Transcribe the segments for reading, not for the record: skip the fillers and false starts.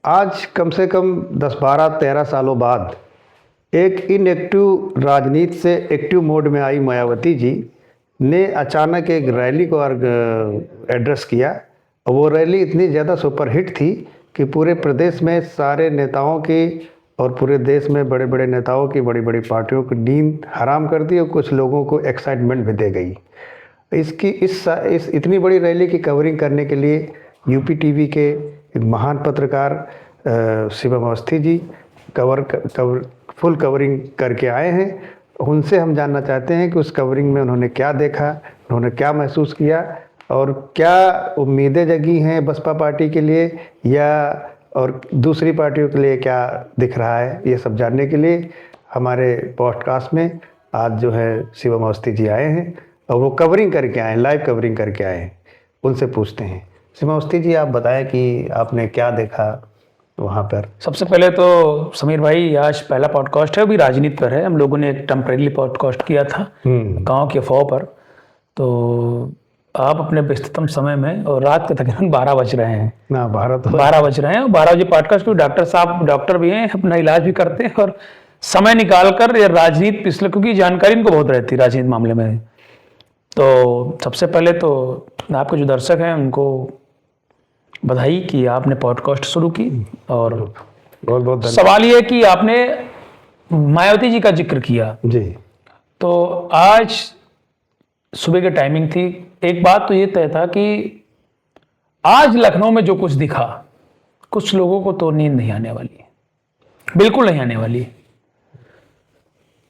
आज कम से कम 10, 12, 13 सालों बाद एक इनएक्टिव राजनीति से एक्टिव मोड में आई मायावती जी ने अचानक एक रैली को एड्रेस किया। और वो रैली इतनी ज़्यादा सुपरहिट थी कि पूरे प्रदेश में सारे नेताओं की और पूरे देश में बड़े बड़े नेताओं की, बड़ी बड़ी पार्टियों की नींद हराम कर दी और कुछ लोगों को एक्साइटमेंट भी दे गई। इस इतनी बड़ी रैली की कवरिंग करने के लिए यूपी टीवी के एक महान पत्रकार शिवम अवस्थी जी फुल कवरिंग करके आए हैं। उनसे हम जानना चाहते हैं कि उस कवरिंग में उन्होंने क्या देखा, उन्होंने क्या महसूस किया और क्या उम्मीदें जगी हैं बसपा पार्टी के लिए या और दूसरी पार्टियों के लिए क्या दिख रहा है। ये सब जानने के लिए हमारे पॉडकास्ट में आज जो है शिवम अवस्थी जी आए हैं और वो कवरिंग करके आए हैं, लाइव कवरिंग करके आए हैं। उनसे पूछते हैं। शिवम अवस्थी जी, आप बताएं कि आपने क्या देखा वहाँ पर। सबसे पहले तो समीर भाई, आज पहला पॉडकास्ट है, अभी राजनीति पर है। हम लोगों ने एक टेम्परेरी पॉडकास्ट किया था गांव के अफवाह पर। तो आप अपने व्यस्ततम समय में, और रात के तकरीबन 12 बज रहे हैं ना, 12 बज रहे हैं, 12 बजे पॉडकास्ट, क्योंकि डॉक्टर साहब डॉक्टर भी हैं, अपना इलाज भी करते हैं और समय निकाल कर ये राजनीति पिछले, क्योंकि जानकारी इनको बहुत रहती है राजनीति मामले में। तो सबसे पहले तो आपके जो दर्शक हैं उनको बधाई कि आपने पॉडकास्ट शुरू की। और बहुत बहुत सवाल ये कि आपने मायावती जी का जिक्र किया जी। तो आज सुबह की टाइमिंग थी। एक बात तो ये तय था कि आज लखनऊ में जो कुछ दिखा, कुछ लोगों को तो नींद नहीं आने वाली है, बिल्कुल नहीं आने वाली है।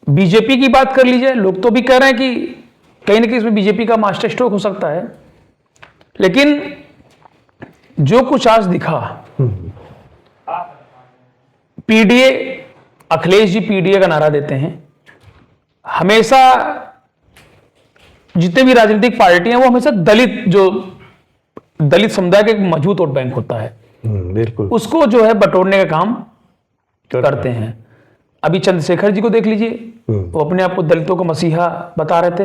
बीजेपी की बात कर लीजिए, लोग तो भी कह रहे हैं कि कहीं ना कहीं इसमें बीजेपी का मास्टर स्ट्रोक हो सकता है, लेकिन जो कुछ आज दिखा, पीडीए, अखिलेश जी पीडीए का नारा देते हैं। हमेशा जितने भी राजनीतिक पार्टी हैं वो हमेशा दलित समुदाय का एक मजबूत वोट बैंक होता है, बिल्कुल, उसको जो है बटोरने का काम करते हैं। अभी चंद्रशेखर जी को देख लीजिए, वो अपने आप को दलितों का मसीहा बता रहे थे।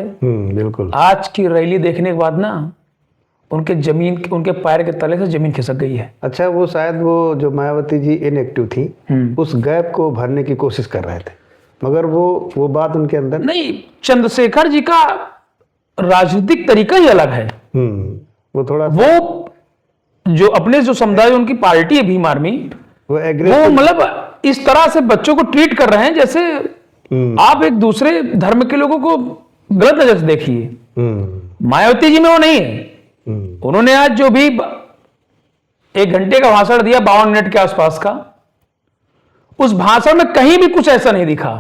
बिल्कुल। आज की रैली देखने के बाद ना उनके पैर के तले से जमीन खिसक गई है। अच्छा, वो शायद वो जो मायावती जी इनएक्टिव थी, उस गैप को भरने की कोशिश कर रहे थे, मगर वो बात उनके अंदर नहीं। चंद्रशेखर जी का राजनीतिक तरीका ही अलग है। वो थोड़ा वो जो अपने जो समुदाय, उनकी पार्टी है भीम आर्मी, वो मतलब इस तरह से बच्चों को ट्रीट कर रहे हैं जैसे आप एक दूसरे धर्म के लोगों को गलत नजर से देखिए। मायावती जी में वो नहीं है। उन्होंने आज जो भी 1 घंटे का भाषण दिया, 52 मिनट के आसपास का, उस भाषण में कहीं भी कुछ ऐसा नहीं दिखा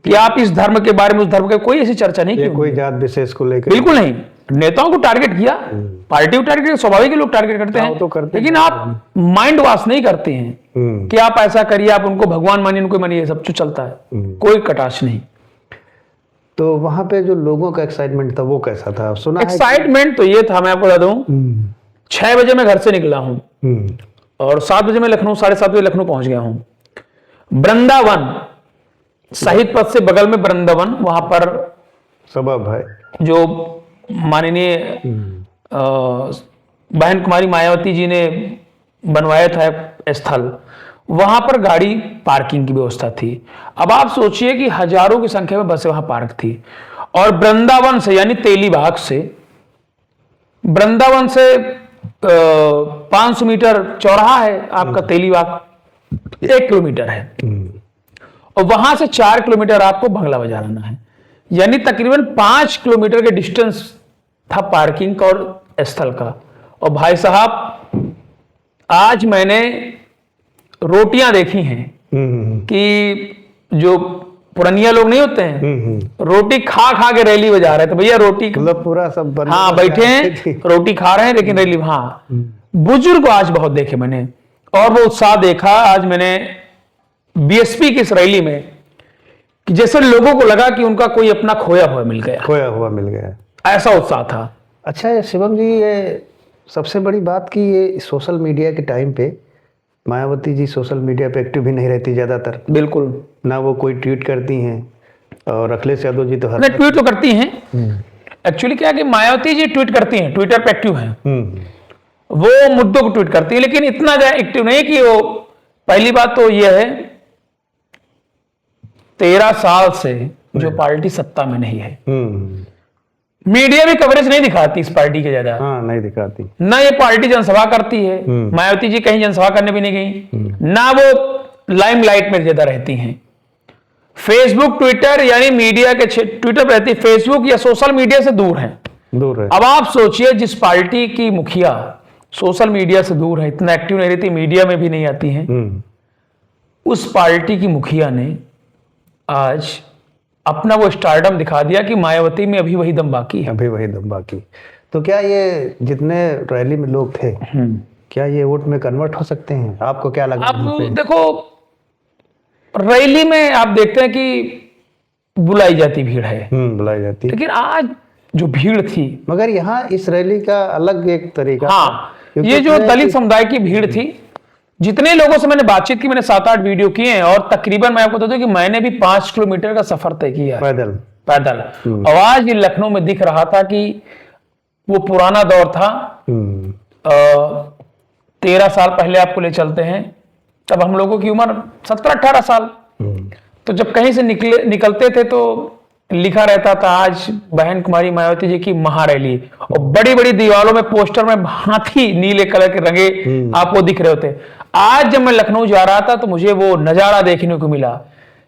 कि आप इस धर्म के बारे में, उस धर्म के, कोई ऐसी चर्चा नहीं की, कोई जात विशेष को लेकर, बिल्कुल नहीं। नेताओं को टारगेट किया, पार्टी को टारगेट, स्वाभाविक लोग टारगेट करते हैं, तो करते लेकिन आप माइंड वॉश नहीं करते हैं कि आप ऐसा करिए, आप उनको भगवान मानिए, उनको मानिए, सब कुछ चलता है, कोई कटाक्ष नहीं। तो वहां पे जो लोगों का एक्साइटमेंट था वो कैसा था? सुना एक्साइटमेंट तो ये था, मैं आपको बता दूं, 6 बजे मैं घर से निकला हूं और 7 बजे मैं लखनऊ, 7:30 बजे लखनऊ पहुंच गया हूं। वृंदावन, शहीद पथ से बगल में वृंदावन, वहां पर सबब है जो माननीय बहन कुमारी मायावती जी ने बनवाया था स्थल, वहां पर गाड़ी पार्किंग की व्यवस्था थी। अब आप सोचिए कि हजारों की संख्या में बसें वहां पार्क थी, और वृंदावन से, यानी तेलीबाग से, वृंदावन से 500 मीटर चौराहा है आपका तेलीबाग, 1 किलोमीटर है, और वहां से 4 किलोमीटर आपको बंगला बाजार आना है, यानी तकरीबन 5 किलोमीटर के डिस्टेंस था पार्किंग का और स्थल का। और भाई साहब, आज मैंने रोटियां देखी हैं कि जो पुरनिया लोग नहीं होते हैं, रोटी खा खा के रैली बजा रहे थे। भैया रोटी मतलब पूरा सब हाँ बैठे हैं, रोटी खा रहे हैं, लेकिन रैली, हाँ बुजुर्ग आज बहुत देखे मैंने, और वो उत्साह देखा आज मैंने बीएसपी की इस रैली में कि जैसे लोगों को लगा कि उनका कोई अपना खोया हुआ मिल गया, ऐसा उत्साह था। अच्छा शिवम जी, ये सबसे बड़ी बात कि ये सोशल मीडिया के टाइम पे मायावती जी सोशल मीडिया पे एक्टिव भी नहीं रहती ज़्यादातर, बिल्कुल ना वो कोई ट्वीट करती हैं, और अखिलेश यादव जी तो हर ट्वीट तो करती हैं। एक्चुअली क्या है कि मायावती जी ट्वीट करती हैं, ट्विटर पे एक्टिव हैं, वो मुद्दों को ट्वीट करती है, लेकिन इतना ज्यादा एक्टिव नहीं कि वो, पहली बात तो ये है 13 साल से जो पार्टी सत्ता में नहीं है, मीडिया भी कवरेज नहीं दिखाती इस पार्टी के ज्यादा। हाँ, नहीं दिखाती। ना ये पार्टी जनसभा करती है, मायावती जी कहीं जनसभा करने भी नहीं गई, ना वो लाइमलाइट में ज्यादा रहती हैं। फेसबुक ट्विटर यानी मीडिया के ट्विटर पर रहती, फेसबुक या सोशल मीडिया से दूर है। दूर है। अब आप सोचिए, जिस पार्टी की मुखिया सोशल मीडिया से दूर है, इतना एक्टिव नहीं रहती, मीडिया में भी नहीं आती है, उस पार्टी की मुखिया ने आज अपना वो स्टारडम दिखा दिया कि मायावती में अभी वही दम बाकी है। अभी वही दम बाकी। तो क्या ये जितने रैली में लोग थे, क्या ये वोट में कन्वर्ट हो सकते हैं? आपको क्या लगा? आप देखो, रैली में आप देखते हैं कि बुलाई जाती भीड़ है, बुलाई जाती, लेकिन आज जो भीड़ थी, मगर यहाँ इस रैली का अलग एक तरीका। हाँ, क्योंकि ये जो दलित समुदाय की भीड़ थी, जितने लोगों से मैंने बातचीत की, मैंने 7-8 वीडियो किए हैं, और तकरीबन मैं आपको बता दूं कि मैंने भी 5 किलोमीटर का सफर तय किया है पैदल। और आज ये लखनऊ में दिख रहा था कि वो पुराना दौर था। 13 साल पहले आपको ले चलते हैं, तब हम लोगों की उम्र 17-18 साल। तो जब कहीं से निकलते थे तो लिखा रहता था, आज बहन कुमारी मायावती जी की महारैली, और बड़ी बड़ी दीवारों में पोस्टर में हाथी नीले कलर के रंगे आपको दिख रहे होते। आज जब मैं लखनऊ जा रहा था तो मुझे वो नजारा देखने को मिला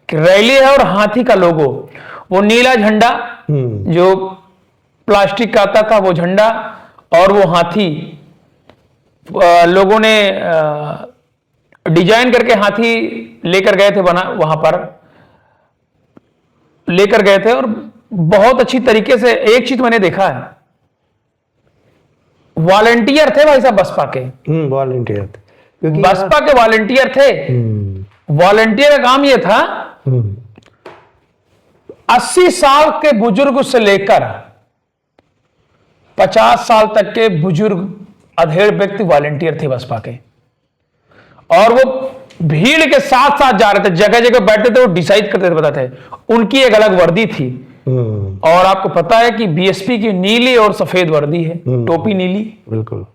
कि रैली है और हाथी का लोगो, वो नीला झंडा जो प्लास्टिक का आता था, वो झंडा, और वो हाथी लोगों ने डिजाइन करके हाथी लेकर गए थे, बना वहां पर लेकर गए थे, और बहुत अच्छी तरीके से। एक चीज मैंने देखा है, वॉलंटियर थे भाई साहब बसपा के, वॉलंटियर थे, क्योंकि बसपा के वॉलंटियर थे। वॉलंटियर का काम यह था 80 साल के बुजुर्ग से लेकर 50 साल तक के बुजुर्ग अधेड़ व्यक्ति वॉलंटियर थे बसपा के, और वो भीड़ के साथ साथ जा रहे थे, जगह जगह बैठते थे, वो डिसाइड करते थे, बताते थे। उनकी एक अलग वर्दी थी, और आपको पता है कि बीएसपी की नीली और सफेद वर्दी है, टोपी नीली। बिल्कुल।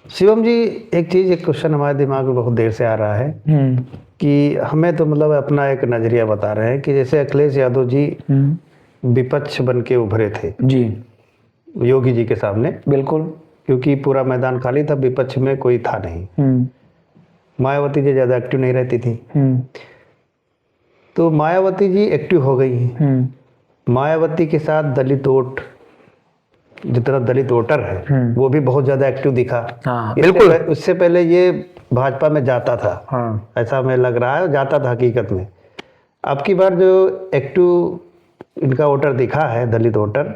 शिवम जी, एक क्वेश्चन हमारे दिमाग में बहुत देर से आ रहा है कि हमें तो मतलब अपना एक नजरिया बता रहे हैं कि जैसे अखिलेश यादव जी विपक्ष बन के उभरे थे जी योगी जी के सामने, बिल्कुल, क्योंकि पूरा मैदान खाली था, विपक्ष में कोई था नहीं। मायावती जी ज्यादा एक्टिव नहीं रहती थी, तो मायावती जी एक्टिव हो गई हैं। मायावती के साथ दलित वोट, जितना दलित वोटर है वो भी बहुत ज्यादा एक्टिव दिखा। हाँ, बिल्कुल। उससे पहले ये भाजपा में जाता था, हाँ, ऐसा हमें लग रहा है, जाता था हकीकत में। अब की बार जो एक्टिव इनका वोटर दिखा है, दलित वोटर,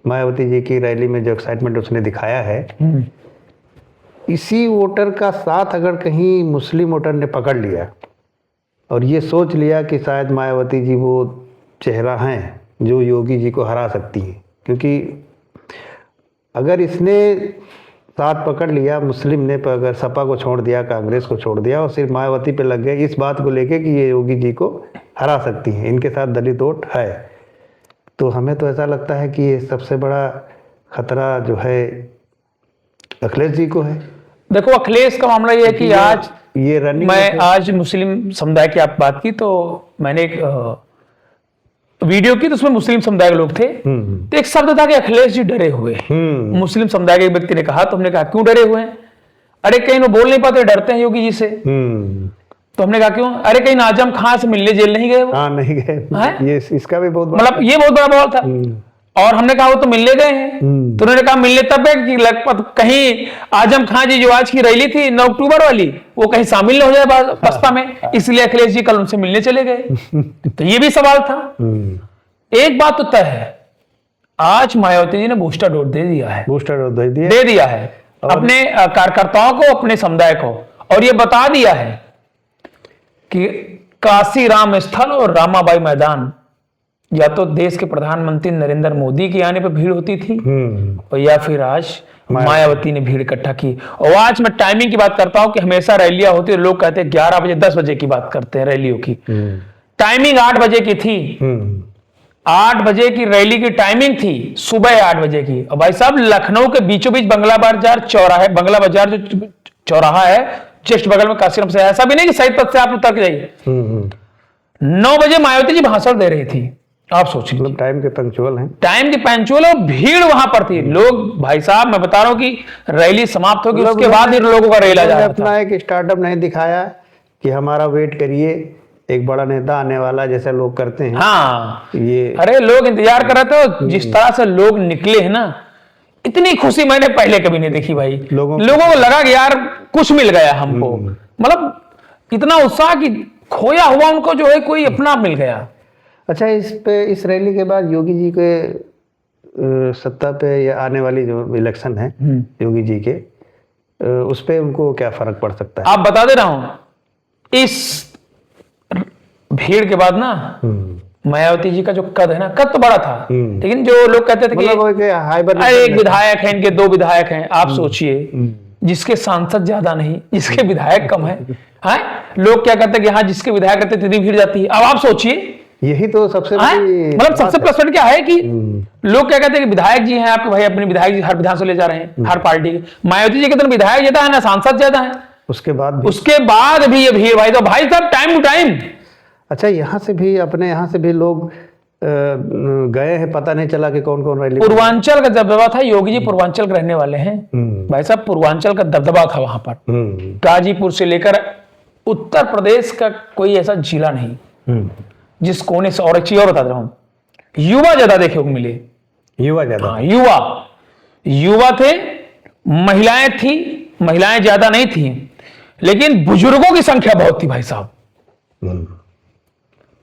मायावती जी की रैली में जो एक्साइटमेंट उसने दिखाया है, इसी वोटर का साथ अगर कहीं मुस्लिम वोटर ने पकड़ लिया और ये सोच लिया कि शायद मायावती जी वो चेहरा हैं जो योगी जी को हरा सकती हैं, क्योंकि अगर इसने साथ पकड़ लिया मुस्लिम ने, पर अगर सपा को छोड़ दिया, कांग्रेस को छोड़ दिया और सिर्फ मायावती पे लग गए इस बात को लेके कि ये योगी जी को हरा सकती हैं, इनके साथ दलित वोट है, तो हमें तो ऐसा लगता है कि ये सबसे बड़ा खतरा जो है अखिलेश जी को है। देखो, अखिलेश का मामला ये है कि आज ये रनिंग, मैं आज मुस्लिम समुदाय की आप बात की तो मैंने एक वीडियो की, तो उसमें मुस्लिम समुदाय के लोग थे, तो एक शब्द था कि अखिलेश जी डरे हुए। मुस्लिम समुदाय के एक व्यक्ति ने कहा, तो हमने कहा क्यों डरे हुए हैं? अरे कहीं वो बोल नहीं पाते, डरते हैं योगी जी से। तो हमने कहा क्यों? अरे कहीं आजम खान से मिलने जेल नहीं गए वो? हाँ, नहीं गए। ये इसका भी बहुत बड़ा, मतलब ये बहुत बड़ा बवाल था। और हमने कहा वो तो मिलने गए हैं, तो उन्होंने कहा मिलने तब है कि लगभग कहीं आजम खान जी जो आज की रैली थी 9 अक्टूबर वाली, वो कहीं शामिल न हो जाए बसपा में, इसलिए अखिलेश जी कल उनसे मिलने चले गए। तो ये भी सवाल था। एक बात तो तय है, आज मायावती जी ने बूस्टर डोज दे दिया है, बूस्टर डोज दे दिया है अपने कार्यकर्ताओं को, अपने समुदाय को, और ये बता दिया है कि काशी राम स्थल और रामाबाई मैदान या तो देश के प्रधानमंत्री नरेंद्र मोदी के आने पर भीड़ होती थी, और या फिर आज मायावती ने भीड़ इकट्ठा की। और आज मैं टाइमिंग की बात करता हूं कि हमेशा रैलियां होती है, लोग कहते हैं 11 बजे 10 बजे की बात करते हैं रैलियों की, टाइमिंग 8 बजे की थी। 8 बजे की रैली की टाइमिंग थी, सुबह 8 बजे की। और भाई साहब लखनऊ के बीचों बीच बंगला बाजार चौराहा, बंगला बाजार जो चौराहा है जस्ट बगल में काशीराम से, ऐसा भी नहीं कि शहीद पथ से आप उतर के जाइए। 9 बजे मायावती जी भाषण दे रही थी। आप सोचिए, मतलब टाइम के पंक्चुअल हैं। टाइम की पंक्चुअल और भीड़ वहां पर थी। लोग, भाई साहब मैं बता रहा हूं कि रैली समाप्त होगी उसके बाद ही लोगों का रेल आ जा रहा था। अपना एक स्टार्टअप नहीं दिखाया कि हमारा वेट करिए, एक बड़ा नेता आने वाला, जैसे लोग करते हैं। हाँ, ये अरे लोग इंतजार कर रहे थे। जिस तरह से लोग निकले हैं ना, इतनी खुशी मैंने पहले कभी नहीं देखी भाई। लोगों को लगा कि यार कुछ मिल गया हमको, मतलब इतना उत्साह कि खोया हुआ उनको जो है कोई अपना मिल गया। अच्छा, इस रैली के बाद योगी जी के सत्ता पे या आने वाली जो इलेक्शन है योगी जी के, उस पे उनको क्या फर्क पड़ सकता है? आप बता दे रहा हूं, इस भीड़ के बाद ना मायावती जी का जो कद है ना, कद तो बड़ा था, लेकिन जो लोग कहते थे कि एक विधायक है, इनके 2 विधायक हैं। आप सोचिए, जिसके सांसद ज्यादा नहीं, जिसके विधायक कम है, लोग क्या कहते हैं कि हाँ जिसके विधायक रहते इतनी भीड़ जाती है। अब आप सोचिए, यही तो सबसे मतलब सबसे प्लस पॉइंट क्या है कि लोग क्या कहते हैं कि विधायक जी हैं आपके, भाई अपने विधायक जी हर विधानसभा ले जा रहे हैं, हर पार्टी के। मायावती जी के तो विधायक ज्यादा है ना सांसद ज्यादा है, उसके बाद भी ये भीड़ भाई। तो भाई साहब टाइम टू टाइम। अच्छा, यहाँ से भी, अपने यहाँ से भी लोग गए हैं, पता नहीं चला कि कौन कौन रैली। पूर्वांचल का दबदबा था, योगी जी पूर्वांचल के रहने वाले हैं भाई साहब, पूर्वांचल का दबदबा था वहां पर। गाजीपुर से लेकर उत्तर प्रदेश का कोई ऐसा जिला नहीं जिस कोने से। और एक चीज और बता रहा हूं, युवा ज्यादा देखने को मिले। युवा ज्यादा? हाँ, युवा थे, महिलाएं थी, महिलाएं ज्यादा नहीं थी, लेकिन बुजुर्गों की संख्या बहुत थी भाई साहब।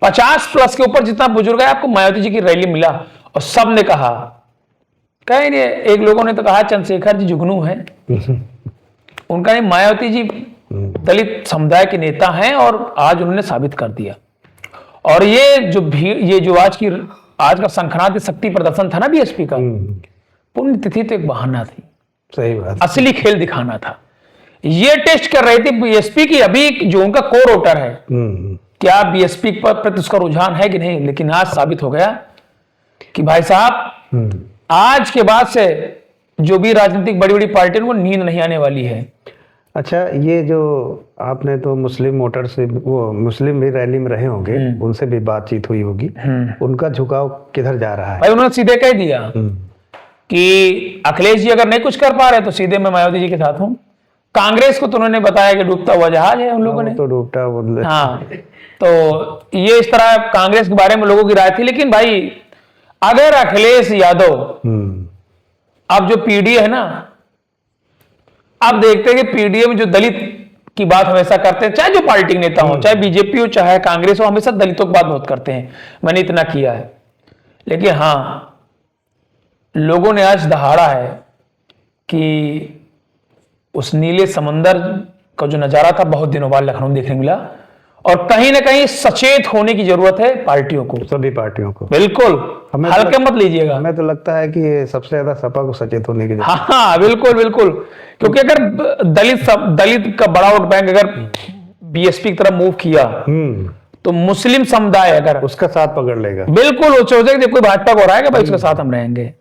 50 प्लस के ऊपर जितना बुजुर्ग है आपको मायावती जी की रैली मिला। और सब ने कहा, कहीं नहीं, एक लोगों ने तो कहा चंद्रशेखर जी जुगनू हैं, उनका नहीं, मायावती जी दलित समुदाय के नेता हैं और आज उन्होंने साबित कर दिया। और ये जो भीड़, ये जो आज का शंखनाद शक्ति प्रदर्शन था ना बीएसपी का, पुण्यतिथि तो एक बहाना थी, सही बात, असली खेल दिखाना था। ये टेस्ट कर रही थी बीएसपी की, अभी जो उनका कोर वोटर है क्या बीएसपी पर प्रति उसका रुझान है कि नहीं। लेकिन आज साबित हो गया कि भाई साहब आज के बाद से जो भी राजनीतिक बड़ी बड़ी पार्टियों को नींद नहीं आने वाली है। अच्छा, ये जो आपने तो मुस्लिम वोटर से, वो मुस्लिम भी रैली में रहे होंगे, उनसे भी बातचीत हुई होगी, उनका झुकाव किधर जा रहा है? भाई उन्होंने सीधे कह दिया कि अखिलेश जी अगर नहीं कुछ कर पा रहे तो सीधे मैं मायावती जी के साथ हूं। कांग्रेस को तो उन्होंने बताया कि डूबता हुआ जहाज है उन लोगों ने, तो डूबता हुआ। हाँ, तो ये इस तरह कांग्रेस के बारे में लोगों की राय थी। लेकिन भाई अगर अखिलेश यादव अब जो पीडीए है ना, आप देखते हैं कि पीडीए में जो दलित की बात हमेशा करते हैं, चाहे जो पार्टी के नेता हो, चाहे बीजेपी हो चाहे कांग्रेस हो, हमेशा दलितों की बात बहुत करते हैं, मैंने इतना किया है। लेकिन हाँ, लोगों ने आज दहाड़ा है कि उस नीले समंदर का जो नजारा था बहुत दिनों बाद लखनऊ देखने मिला। और कहीं ना कहीं सचेत होने की जरूरत है पार्टियों को, सभी पार्टियों को। बिल्कुल, हल्के मत लीजिएगा। हमें तो लगता है कि सबसे ज्यादा सपा को सचेत होने की जरूरत। हाँ बिल्कुल बिल्कुल, क्योंकि अगर दलित का बड़ा वोट बैंक अगर बीएसपी की तरफ मूव किया तो मुस्लिम समुदाय अगर उसका साथ पकड़ लेगा, बिल्कुल वो सोचेगा कोई भाजपा को रहा है भाई उसके साथ हम रहेंगे।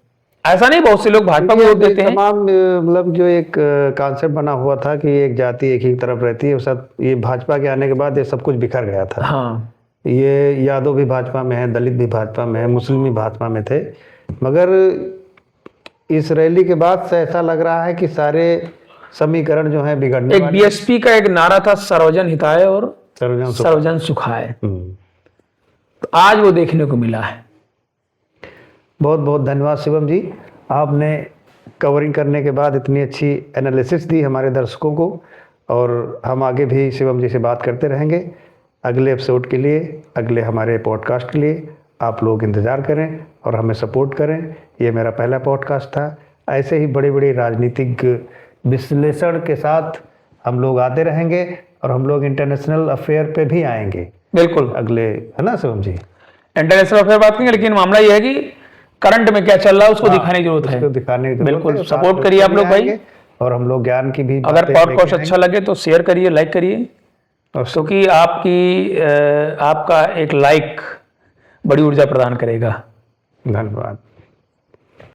ऐसा नहीं, बहुत से लोग भाजपा को वोट देते हैं। तमाम मतलब जो एक कॉन्सेप्ट बना हुआ था कि एक जाति एक ही तरफ रहती है, सब ये भाजपा के आने के बाद ये सब कुछ बिखर गया था। हाँ, ये यादव भी भाजपा में है, दलित भी भाजपा में है, मुस्लिम भी भाजपा में थे, मगर इस रैली के बाद से ऐसा लग रहा है कि सारे समीकरण जो है बिगड़ने एक बीएसपी का एक नारा था सर्वजन हिताय और सर्वजन सुखाय, तो आज वो देखने को मिला है। बहुत बहुत धन्यवाद शिवम जी, आपने कवरिंग करने के बाद इतनी अच्छी एनालिसिस दी हमारे दर्शकों को, और हम आगे भी शिवम जी से बात करते रहेंगे। अगले एपिसोड के लिए, अगले हमारे पॉडकास्ट के लिए आप लोग इंतज़ार करें और हमें सपोर्ट करें। ये मेरा पहला पॉडकास्ट था। ऐसे ही बड़ी बड़ी राजनीतिक विश्लेषण के साथ हम लोग आते रहेंगे और हम लोग इंटरनेशनल अफेयर पे भी आएंगे। बिल्कुल, अगले, है ना शिवम जी? इंटरनेशनल अफेयर बात करेंगे, लेकिन मामला यह है कि करंट में क्या चल रहा है उसको दिखाने की जरूरत है, उसको दिखाने की जरूरत है। बिल्कुल, सपोर्ट करिए आप लोग भाई, और हम लोग ज्ञान की भी, अगर पॉडकास्ट अच्छा लगे तो शेयर करिए, लाइक करिए, क्योंकि आपका एक लाइक बड़ी ऊर्जा प्रदान करेगा। धन्यवाद।